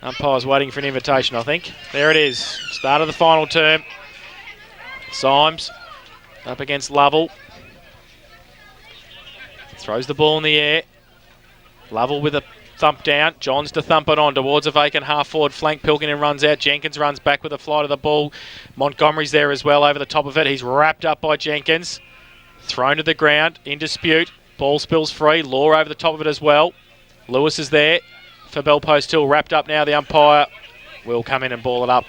Umpire's waiting for an invitation, I think. There it is. Start of the final term. Symes up against Lovell. Throws the ball in the air. Lovell with a thump down. Johns to thump it on towards a vacant half-forward flank. Pilkington runs out. Jenkins runs back with a flight of the ball. Montgomery's there as well over the top of it. He's wrapped up by Jenkins. Thrown to the ground. In dispute. Ball spills free. Law over the top of it as well. Lewis is there for Bell Post Hill. Wrapped up now. The umpire will come in and ball it up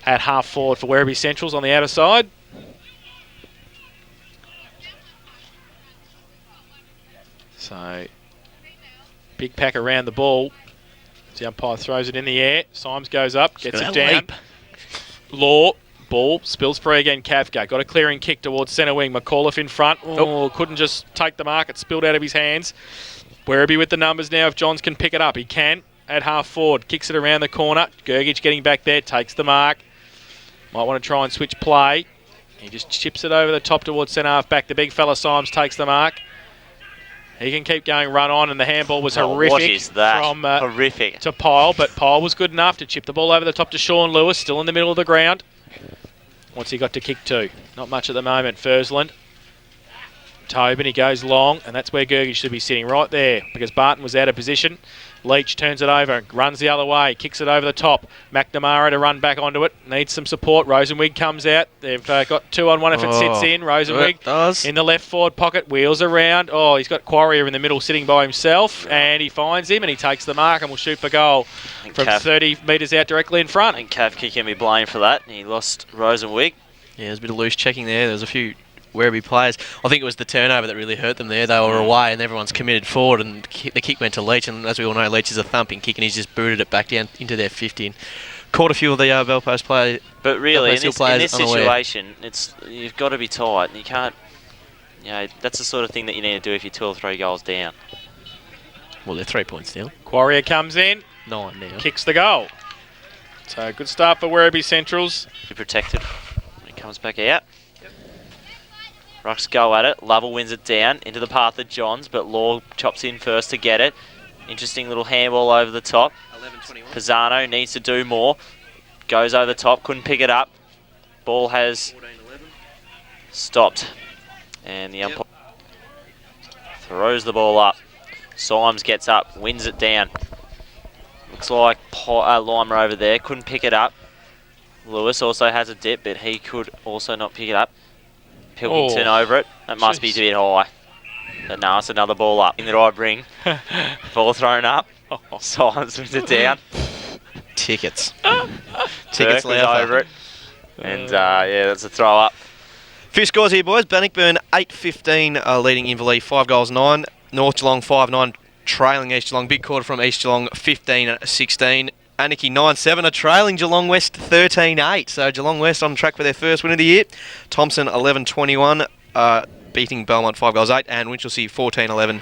at half-forward for Werribee Centrals on the outer side. So, big pack around the ball. The umpire throws it in the air. Symes goes up, gets it down. Leap. Law, ball, spills free again. Kafka got a clearing kick towards centre wing. McAuliffe in front. Oh, couldn't just take the mark. It spilled out of his hands. Werribee with the numbers now. If Johns can pick it up, he can. At half forward, kicks it around the corner. Gergich getting back there, takes the mark. Might want to try and switch play. He just chips it over the top towards centre half back. The big fella Symes takes the mark. He can keep going, run on, and the handball was horrific. What is that? From, horrific. To Pyle, but Pyle was good enough to chip the ball over the top to Sean Lewis, still in the middle of the ground. What's he got to kick to? Not much at the moment. Fursland. Tobin, he goes long, and that's where Gergich should be sitting, right there, because Barton was out of position. Leach turns it over, runs the other way, kicks it over the top. McNamara to run back onto it, needs some support. Rosenwig comes out. They've got 2-on-1 if it sits in. Rosenwig in the left forward pocket, wheels around. Oh, he's got Quarrier in the middle sitting by himself, and he finds him, and he takes the mark and will shoot for goal from 30 metres out directly in front. I think Kavki can be blamed for that. He lost Rosenwig. Yeah, there's a bit of loose checking there. There's a few Werribee players. I think it was the turnover that really hurt them there. They were away and everyone's committed forward, and the kick went to Leach, and as we all know, Leach is a thumping kick, and he's just booted it back down into their 50 and caught a few of the Bell Post players. But really, in this situation, you've got to be tight, and you can't. You know, that's the sort of thing that you need to do if you're 2 or 3 goals down. Well, they're 3 points down. Quarrier comes in, 9 now, kicks the goal. So good start for Werribee Centrals. Be protected when he comes back out. Rucks go at it. Lovell wins it down into the path of Johns, but Law chops in first to get it. Interesting little handball over the top. 11-21. Pisano needs to do more. Goes over the top, couldn't pick it up. Ball has 14-11. Stopped. And the umpire throws the ball up. Symes gets up, wins it down. Looks like Lima over there, couldn't pick it up. Lewis also has a dip, but he could also not pick it up. Pilkington over it. That must be a bit high. But no, it's another ball up. In the right ring. Ball thrown up. Symes wins it down. Tickets. Tickets over it. And yeah, that's a throw up. Few scores here, boys. Bannockburn 8-15 leading Inverleigh, 5 goals 9. North Geelong 5-9 trailing East Geelong. Big quarter from East Geelong 15-16. Anarchy 9-7 are trailing Geelong West 13-8. So Geelong West on track for their first win of the year. Thompson 11-21 beating Belmont 5 goals 8, and Winchelsea 14-11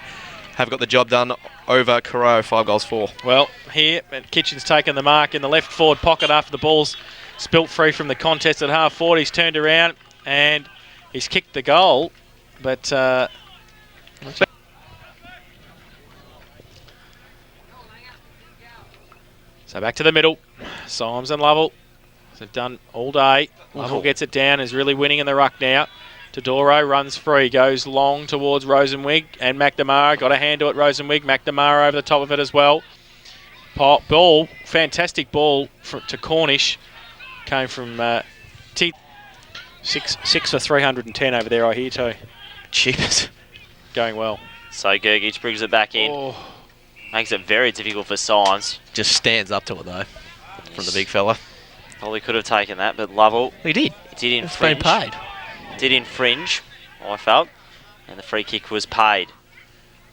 have got the job done over Corowa 5 goals 4. Well, here Kitchen's taken the mark in the left forward pocket after the ball's spilt free from the contest at half forward. He's turned around and he's kicked the goal, but so back to the middle. Symes and Lovell have done all day. Lovell gets it down, is really winning in the ruck now. Todoro runs free, goes long towards Rosenwig, and McNamara got a hand to it. Rosenwig, McNamara over the top of it as well. Ball, fantastic ball to Cornish. Came from T. 6 for 310 over there, I hear too. Cheapest. Going well. So Gergich brings it back in. Makes it very difficult for Symes. Just stands up to it though, from the big fella. Probably could have taken that, but Lovell He did infringe. Paid. Did infringe, I felt, and the free kick was paid.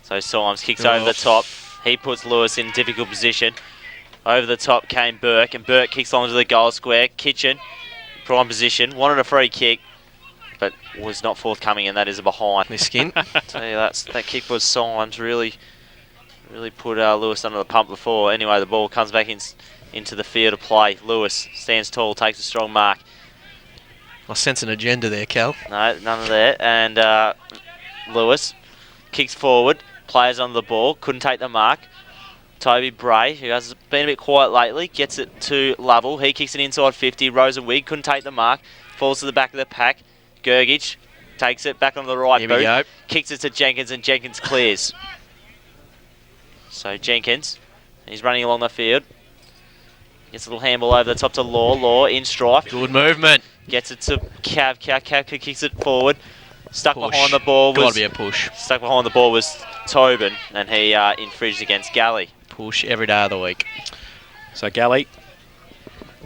So Symes kicks over the top. He puts Lewis in difficult position. Over the top came Burke, and Burke kicks onto the goal square. Kitchen, prime position, wanted a free kick, but was not forthcoming, and that is a behind. His skin. Tell you that kick was Symes really put Lewis under the pump before. Anyway, the ball comes back into the field of play. Lewis stands tall, takes a strong mark. I sense an agenda there, Cal. No, none of that. And Lewis kicks forward, players on the ball, couldn't take the mark. Toby Bray, who has been a bit quiet lately, gets it to Lovell. He kicks it inside 50. Rosenwig couldn't take the mark. Falls to the back of the pack. Gergich takes it back on the right Here boot. we go. Kicks it to Jenkins, and Jenkins clears. So Jenkins, he's running along the field. Gets a little handball over the top to Law. Law in strife. Good movement. Gets it to Cav. Cav kicks it forward. Stuck Push. behind the ball. Got to be a push. Stuck behind the ball was Tobin, and he infringed against Galley. Push every day of the week. So Galley,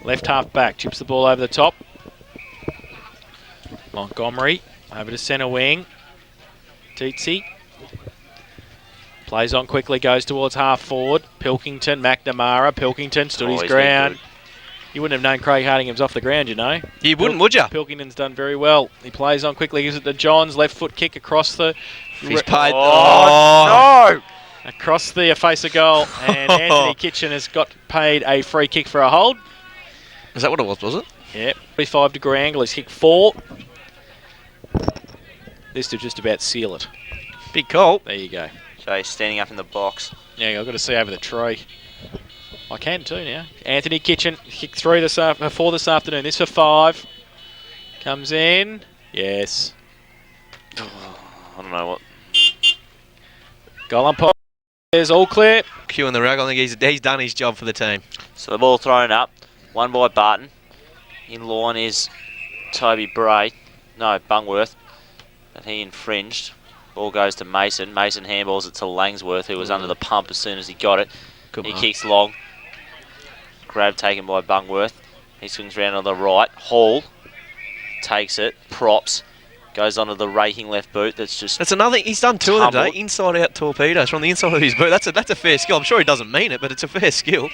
left half back, chips the ball over the top. Montgomery over to centre wing. Teetsy plays on quickly, goes towards half forward. Pilkington, McNamara. Pilkington stood his ground. You wouldn't have known Craig Hardingham's off the ground, you know. You wouldn't, would you? Pilkington's done very well. He plays on quickly, gives it to Johns. Left foot kick across the... He's paid... Oh, no! Across the face of goal. And Anthony Kitchen has got paid a free kick for a hold. Is that what it was it? Yep. 45-degree angle. He's kicked 4. This to just about seal it. Big call. There you go. So he's standing up in the box. Yeah, I've got to see over the tree. I can too now. Anthony Kitchen kicked 4 this afternoon. This for 5. Comes in. Yes. I don't know what. Goal umpire is all clear. Q in the rug. I think he's done his job for the team. So the ball thrown up. One by Barton. In line is Toby Bray. No, Bungworth. And he infringed. Ball goes to Mason. Mason handballs it to Langsworth, who was under the pump as soon as he got it. Good he mark. kicks long. Grab taken by Bungworth. He swings round on the right. Hall takes it. Props. Goes onto the raking left boot. That's another. He's done 2 of them tumbled. today. Inside out torpedoes from the inside of his boot. That's a fair skill. I'm sure he doesn't mean it, but it's a fair skill.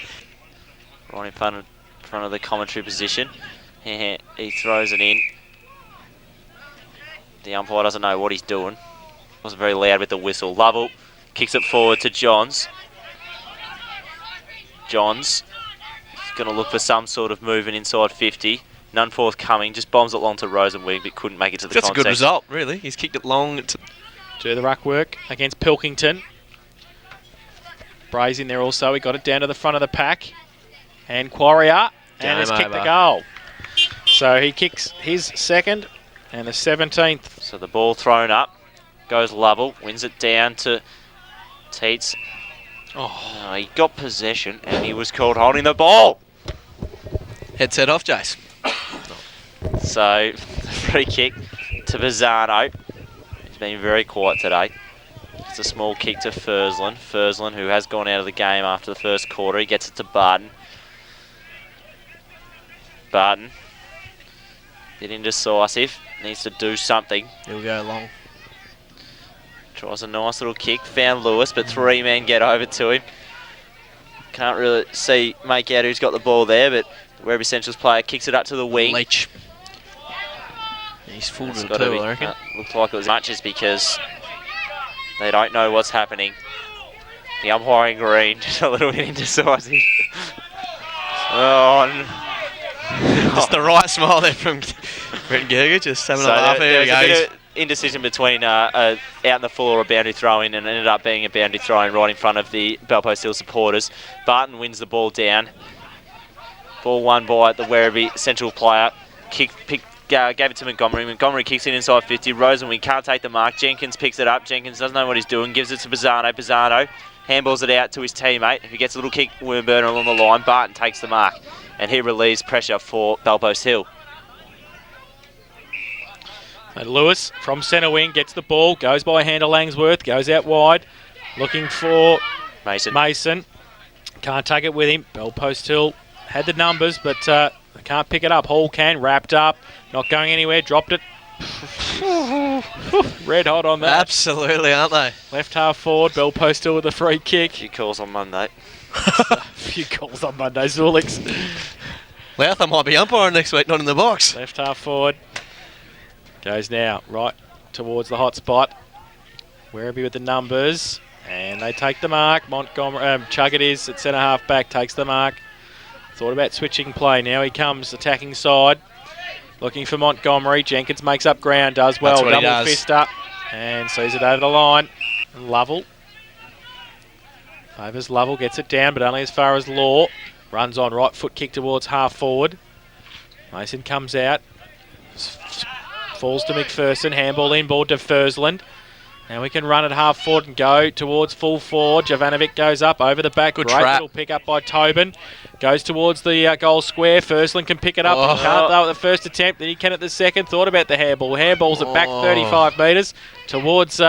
Right in front of the commentary position. He throws it in. The umpire doesn't know what he's doing. Wasn't very loud with the whistle. Lovell kicks it forward to Johns. Johns is going to look for some sort of movement inside 50. None forthcoming. Just bombs it long to Rosenwig, but couldn't make it to the That's contact. a good result, really. He's kicked it long. Do the ruck work against Pilkington. Bray's in there also. He got it down to the front of the pack. And Quarrier. And has kicked the goal. So he kicks his second and the 17th. So the ball thrown up. Goes Lovell. Wins it down to Teets. Oh, he got possession and he was called holding the ball. Headset off, Jace. So, free kick to Bizzano. He's been very quiet today. It's a small kick to Fursland. Fursland, who has gone out of the game after the first quarter. He gets it to Barton. Barton, bit indecisive. Needs to do something. He'll go long. Tries a nice little kick. Found Lewis, but 3 men get over to him. Can't really make out who's got the ball there, but the Werribee Central's player kicks it up to the wing. Leach. He's full to the gotta two, be, I reckon. Looks like it was matches because they don't know what's happening. The umpiring green, just a little bit indecisive. Just the right smile there from Brent Gerger, just having a laugh. There we was a go. bit of indecision between out in the full or a boundary throw in, and ended up being a boundary throw in right in front of the Belpost Hill supporters. Barton wins the ball down. Ball won by the Werribee Central player. Gave it to Montgomery. Montgomery kicks it inside 50. Rosenwing can't take the mark. Jenkins picks it up. Jenkins doesn't know what he's doing. Gives it to Bizzano. Bizzano handballs it out to his teammate, who gets a little kick, Wormburner along the line. Barton takes the mark, and he relieves pressure for Belpost Hill. And Lewis from centre wing gets the ball, goes by hand to Langsworth, goes out wide, looking for Mason. Can't take it with him. Belpost Hill had the numbers, but they can't pick it up. Hall can, wrapped up, not going anywhere, dropped it. Red hot on that. Absolutely, aren't they? Left half forward, Belpost Hill with a free kick. A few calls on Monday. A few calls on Monday, Zulix. Louther might be umpiring next week, not in the box. Left half forward. Goes now right towards the hot spot. Werribee with the numbers. And they take the mark. Montgomery, Chug it is at centre half back, takes the mark. Thought about switching play. Now he comes attacking side. Looking for Montgomery. Jenkins makes up ground, does well. Double fist up. And sees it over the line. And Lovell Favours Lovell, gets it down, but only as far as Law. Runs on, right foot kick towards half forward. Mason comes out. Falls to McPherson, handball inboard to Fursland. Now we can run at half forward and go towards full forward. Jovanovic goes up over the back. Good Great trap. little pick up by Tobin. Goes towards the goal square. Fursland can pick it up. Oh. He can't though at the first attempt. Then he can at the second. Thought about the handball. Handball's it back 35 metres towards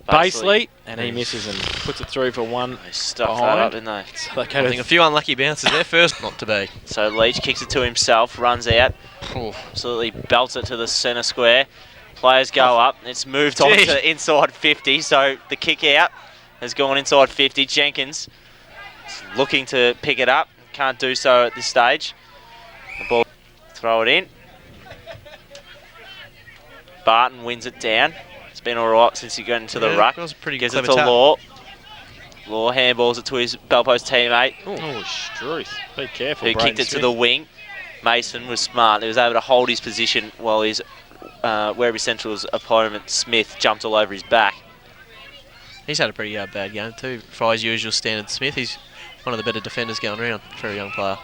Baseley. And he misses and puts it through for one. They stuffed behind. that up, didn't they? So they I go to think a few unlucky bounces there first, not to be. So Leach kicks it to himself, runs out, Oh. absolutely belts it to the centre square. Players go up. It's moved on to inside 50, so the kick out has gone inside 50. Jenkins is looking to pick it up. Can't do so at this stage. The ball, throw it in. Barton wins it down. It's been all right since he got into the ruck. That was a pretty Gives it clever to tap. Law. Law handballs it to his Belpost teammate, Oh, Struth. Be careful, who Braden kicked it to Smith. the wing. Mason was smart. He was able to hold his position while his Werribee Central's opponent, Smith, jumped all over his back. He's had a pretty bad game too. For his usual standard, Smith. He's one of the better defenders going around for a young player.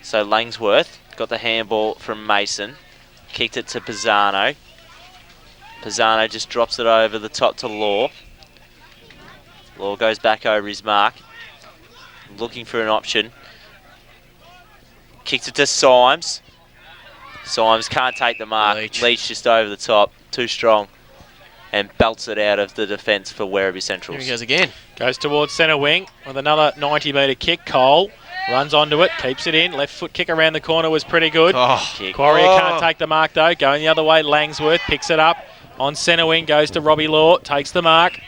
So Langsworth got the handball from Mason, kicked it to Pisano. Pisano just drops it over the top to Law. Law goes back over his mark, looking for an option. Kicks it to Symes. Symes can't take the mark. Leach just over the top, too strong, and belts it out of the defence for Werribee Here Centrals. he goes again. Goes towards centre wing with another 90-metre kick. Cole runs onto it, keeps it in. Left foot kick around the corner was pretty good. Oh, Kick. Quarrier can't take the mark though. Going the other way, Langsworth picks it up. On centre wing, goes to Robbie Law, takes the mark.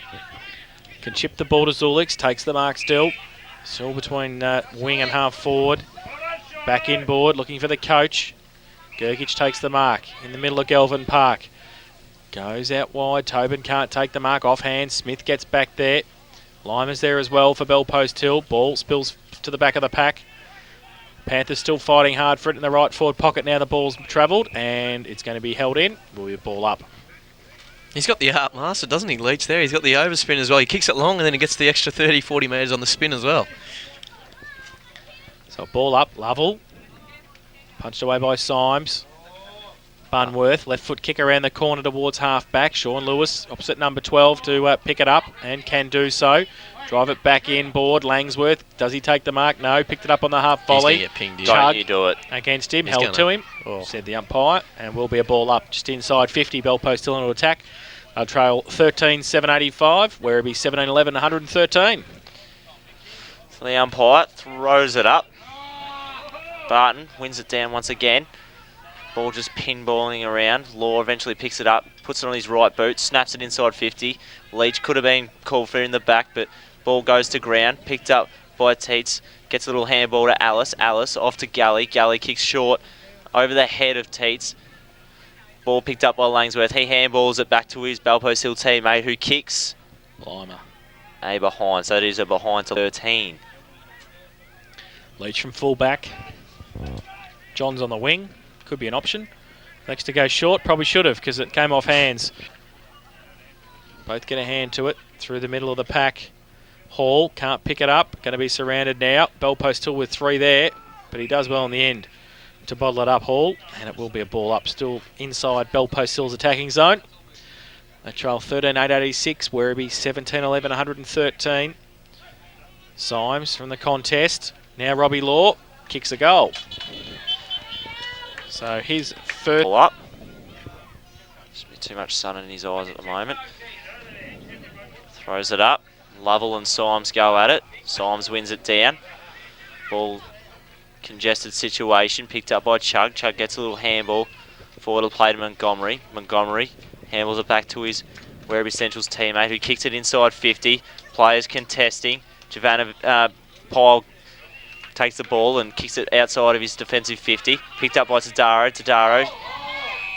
Can chip the ball to Zulix, takes the mark still. Still between wing and half forward. Back inboard, looking for the coach. Gergic takes the mark in the middle of Gelvin Park. Goes out wide, Tobin can't take the mark, offhand. Smith gets back there. Lima's there as well for Bellpost Hill. Ball spills to the back of the pack. Panthers still fighting hard for it in the right forward pocket. Now the ball's travelled and it's going to be held in. Will be a ball up. he's got the art master, doesn't he, Leach there? He's got the overspin as well. He kicks it long and then he gets the extra 30, 40 metres on the spin as well. So ball up, Lovell. Punched away by Symes. Bunworth, left foot kick around the corner towards half back. Sean Lewis, opposite number 12, to pick it up and can do so. Drive it back in board. Langsworth, does he take the mark? No, picked it up on the half volley. He's going to get pinged. Don't you do it. Against him, He's held gonna. to him, Oh. said the umpire, and will be a ball up just inside 50. Bellpost still into attack. They'll trail 13-785, Werribee 17-11, 113. So the umpire throws it up. Barton wins it down once again. Ball just pinballing around. Law eventually picks it up, puts it on his right boot, snaps it inside 50. Leach could have been called for in the back, but ball goes to ground, picked up by Teets, gets a little handball to Alice. Alice off to Galley. Galley kicks short over the head of Teets. Ball picked up by Langsworth. He handballs it back to his Bellpost Hill teammate who kicks Lima. a behind. So it is a behind to 13. Leach from full back. John's on the wing. Could be an option. Next to go short. Probably should have because it came off hands. Both get a hand to it through the middle of the pack. Hall can't pick it up. Going to be surrounded now. Bellpost still with 3 there, but he does well in the end to bottle it up, Hall, and it will be a ball up still inside Bellpost Hill's attacking zone. They trail 13-886, Werribee 17-11, 113. Symes from the contest. Now Robbie Law kicks a goal. So his first... Ball up. Just a bit too much sun in his eyes at the moment. Throws it up. Lovell and Symes go at it. Symes wins it down. Ball congested situation, picked up by Chug. Chug gets a little handball. Forward to play to Montgomery. Montgomery handballs it back to his Werribee Central's teammate who kicks it inside 50. Players contesting. Pyle takes the ball and kicks it outside of his defensive 50. Picked up by Tadaro. Tadaro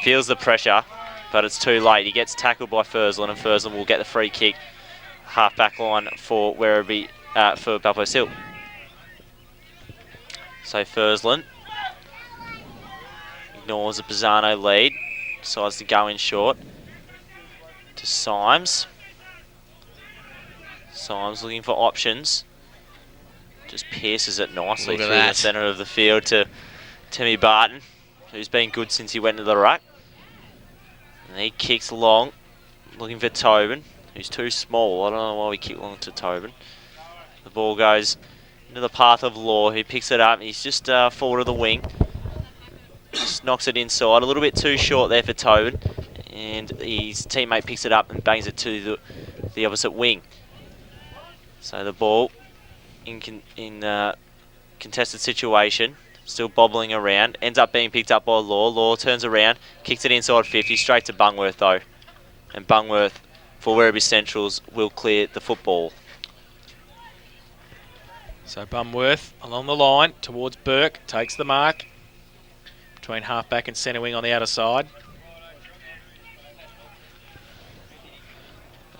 feels the pressure, but it's too late. He gets tackled by Fursland, and Fursland will get the free kick. Half back line for Werribee, for Bellpost Hill. So Fursland ignores the Pisano lead, decides to go in short to Symes. Symes looking for options. Just pierces it nicely Look at through the that. centre of the field to Timmy Barton, who's been good since he went to the ruck. And he kicks long, looking for Tobin, who's too small. I don't know why we kick long to Tobin. The ball goes into the path of Law, who picks it up. He's just forward of the wing. Just knocks it inside. A little bit too short there for Tobin. And his teammate picks it up and bangs it to the opposite wing. So the ball in contested situation, still bobbling around, ends up being picked up by Law. Law turns around, kicks it inside 50, straight to Bungworth though. And Bungworth, for Werribee Centrals, will clear the football. So Bumworth along the line towards Burke, takes the mark between half-back and centre wing on the outer side.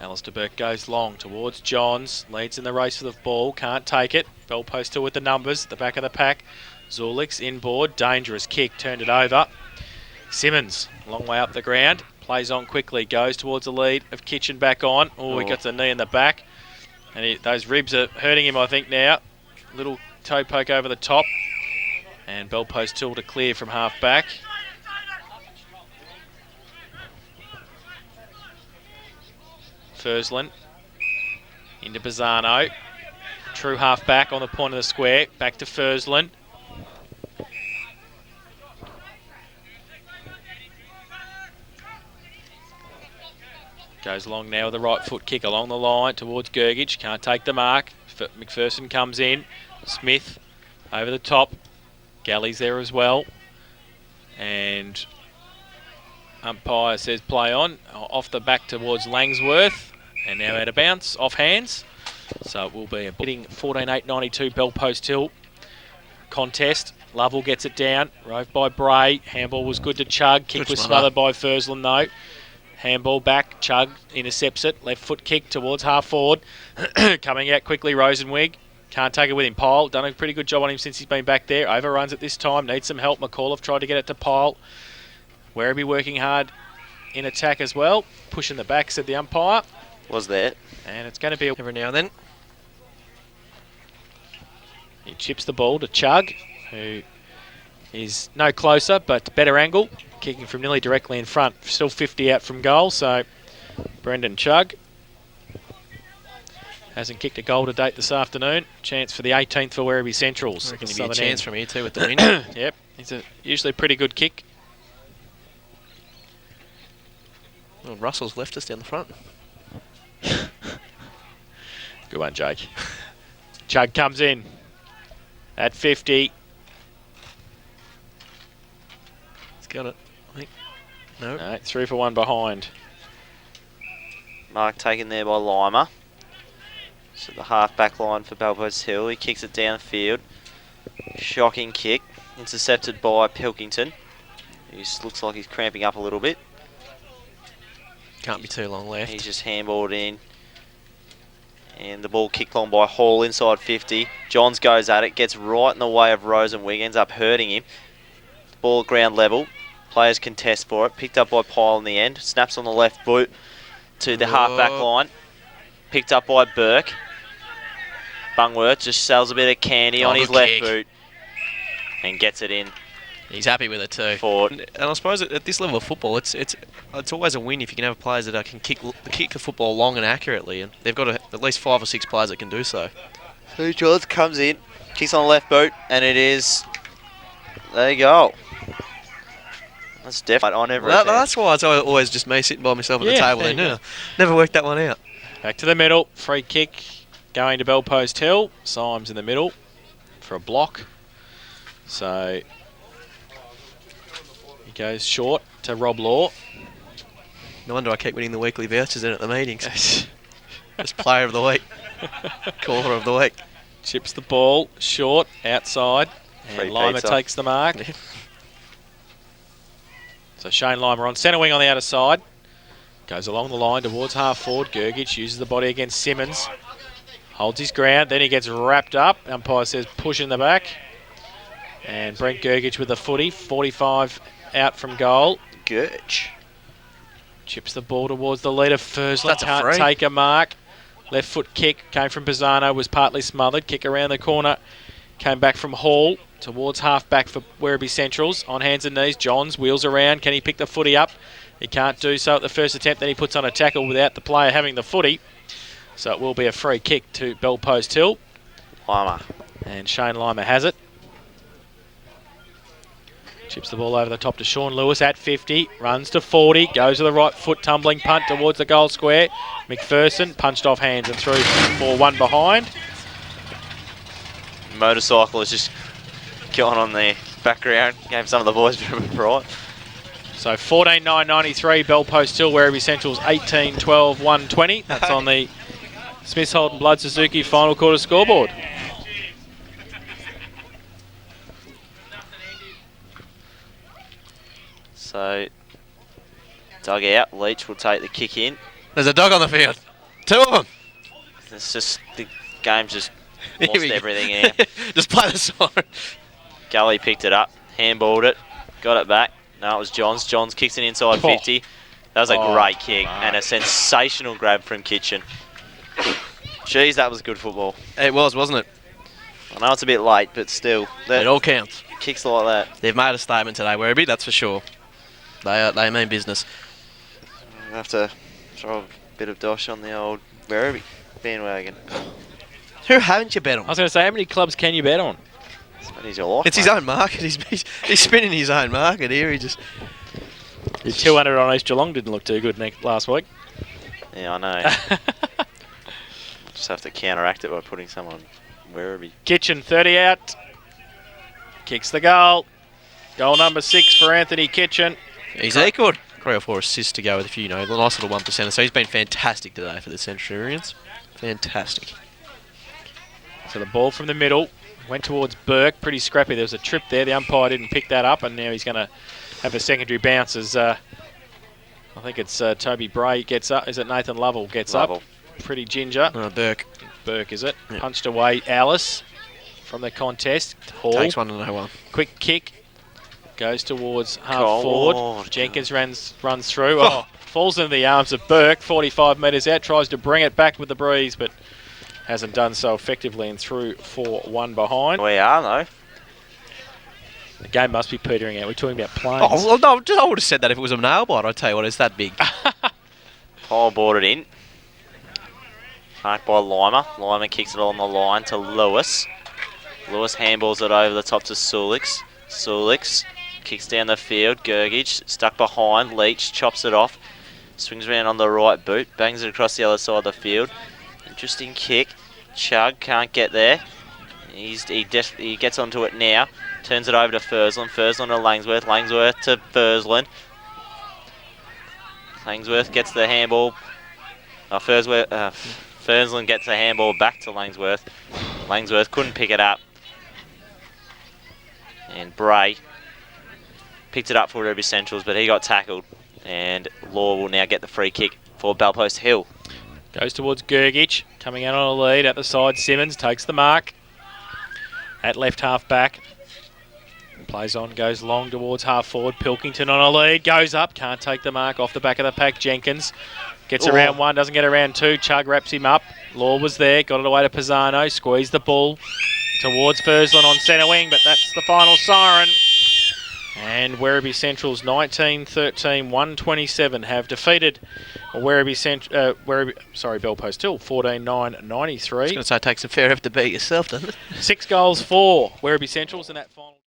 Alistair Burke goes long towards Johns, leads in the race for the ball, can't take it. Bell post two with the numbers at the back of the pack. Zulix inboard, dangerous kick, turned it over. Simmons, long way up the ground, plays on quickly, goes towards the lead of Kitchen back on. Oh, he got the knee in the back. And those ribs are hurting him, I think, now. Little toe poke over the top. And bell post tool to clear from half back. Fursland into Bazzano. True half back on the point of the square. Back to Fursland. Goes along now with a right foot kick along the line towards Gergich. Can't take the mark. McPherson comes in. Smith over the top. Galley's there as well. And umpire says play on. Off the back towards Langsworth. And now out of bounce. Off hands. So it will be a bidding 14-8-92 Bell Post Hill contest. Lovell gets it down. Rove by Bray. Handball was good to Chug. Kick was smothered by Fursland though. Handball back, Chug intercepts it, left foot kick towards half forward. Coming out quickly, Rosenwig. Can't take it with him. Pyle, done a pretty good job on him since he's been back there. Overruns it this time, needs some help. McAuliffe tried to get it to Pyle. Werribee working hard in attack as well. Pushing the back, said the umpire. Was there. And it's going to be Every now and then. He chips the ball to Chug, who is no closer, but better angle. Kicking from nearly directly in front. Still 50 out from goal, so Brendan Chug hasn't kicked a goal to date this afternoon. Chance for the 18th for Werribee Centrals. Reckon there'll be a chance from here too with the win. Yep, it's usually a pretty good kick. Well, Russell's left us down the front. Good one, Jake. Chug comes in at 50. Got it, I think. No. No, 3 for 1 behind. Mark taken there by Lima. So the half-back line for Bell Post Hill. He kicks it downfield. Shocking kick. Intercepted by Pilkington. He looks like he's cramping up a little bit. Can't be too long left. He's just handballed in. And the ball kicked long by Hall inside 50. Johns goes at it. Gets right in the way of Rosenwig. Ends up hurting him. Ball at ground level. Players contest for it. Picked up by Pyle in the end. Snaps on the left boot to the half-back line. Picked up by Burke. Bungworth just sells a bit of candy on his left boot. And gets it in. He's happy with it too. Forward. And I suppose at this level of football, it's always a win if you can have players that can kick the football long and accurately. And they've got at least 5 or 6 players that can do so. So George comes in. Kicks on the left boot. And it is... There you go. That's definitely on everything. That's why it's always just me sitting by myself at the table. Then, never worked that one out. Back to the middle. Free kick going to Bell Post Hill. Symes in the middle for a block. So he goes short to Rob Law. No wonder I keep winning the weekly vouchers in at the meetings. Just player of the week. Caller of the week. Chips the ball short outside. Free And Lima pizza. takes the mark. So Shane Lima on centre wing on the outer side. Goes along the line towards half forward. Gergich uses the body against Simmons. Holds his ground. Then he gets wrapped up. Umpire says push in the back. And Brent Gergich with a footy. 45 out from goal. Gerch. Chips the ball towards the leader. Fursland That's a can't free. take a mark. Left foot kick came from Pisano, was partly smothered. Kick around the corner, came back from Hall towards half back for Werribee Centrals. On hands and knees, Johns wheels around. Can he pick the footy up? He can't do so at the first attempt. Then he puts on a tackle without the player having the footy. So it will be a free kick to Bell Post Hill. Lima. And Shane Lima has it. Chips the ball over the top to Sean Lewis at 50. Runs to 40. Goes to the right foot. Tumbling punt towards the goal square. McPherson punched off hands and through for one behind. Motorcycle is just going on the background. Gave some of the boys a bit of a fright. So 14-9-93. Bell Post Hill. Werribee Centrals 18-12-120. That's on the Smiths Holden Blood Suzuki final quarter scoreboard. So, dug out. Leach will take the kick in. There's a dog on the field. 2 of them. It's just, the game's just lost everything here. Just play the song. Gully picked it up, handballed it, got it back. No, it was Johns. Johns kicks it inside 50. That was a great kick and a sensational grab from Kitchen. Jeez, that was good football. It was, wasn't it? I know it's a bit late, but still. It all counts. Kicks like that. They've made a statement today, Werribee, that's for sure. They mean business. We'll have to throw a bit of dosh on the old Werribee bandwagon. Who haven't you bet on? I was going to say, how many clubs can you bet on? It's your life, It's his own market. He's spinning his own market here. He just... Your 200 on East Geelong didn't look too good last week. Yeah, I know. Just have to counteract it by putting some on Werribee. Kitchen 30 out. Kicks the goal. Goal number 6 for Anthony Kitchen. He's equalled 3 or 4 assists to go with a few, nice little 1%. So he's been fantastic today for the Centurions. Fantastic. So the ball from the middle went towards Burke. Pretty scrappy. There was a trip there. The umpire didn't pick that up, and now he's going to have a secondary bounce as I think it's Toby Bray gets up. Is it Nathan Lovell gets up? Pretty ginger. Burke. Burke, is it? Yep. Punched away Alice from the contest. Hall. Takes 1-0-1. Quick kick. Goes towards half forward. Jenkins runs through. Falls into the arms of Burke. 45 metres out. Tries to bring it back with the breeze, but hasn't done so effectively and through for one behind. We are, though. The game must be petering out. We're talking about planes. Oh, well, no, I would have said that if it was a nail bite. I tell you what, it's that big. Pole boarded in. Marked by Lima. Lima kicks it on the line to Lewis. Lewis handballs it over the top to Sulix. Sulix kicks down the field. Gergich stuck behind. Leach chops it off. Swings around on the right boot. Bangs it across the other side of the field. Interesting kick. Chug can't get there. He gets onto it now. Turns it over to Fursland. Fursland to Langsworth. Langsworth to Fursland. Langsworth gets the handball. Fursland gets the handball back to Langsworth. Langsworth couldn't pick it up. And Bray picked it up for Werribee Centrals, but he got tackled. And Law will now get the free kick for Bell Post Hill. Goes towards Gergich. Coming out on a lead at the side. Simmons takes the mark. At left half back. Plays on, goes long towards half forward. Pilkington on a lead. Goes up. Can't take the mark off the back of the pack. Jenkins gets around 1. Doesn't get around 2. Chug wraps him up. Law was there. Got it away to Pisano. Squeezed the ball towards Fursland on centre wing, but that's the final siren. And Werribee Centrals 19-13-127 have defeated Bell Post Hill 14-9-93. I was going to say it takes a fair effort to beat yourself, doesn't it? 6 goals for Werribee Centrals in that final.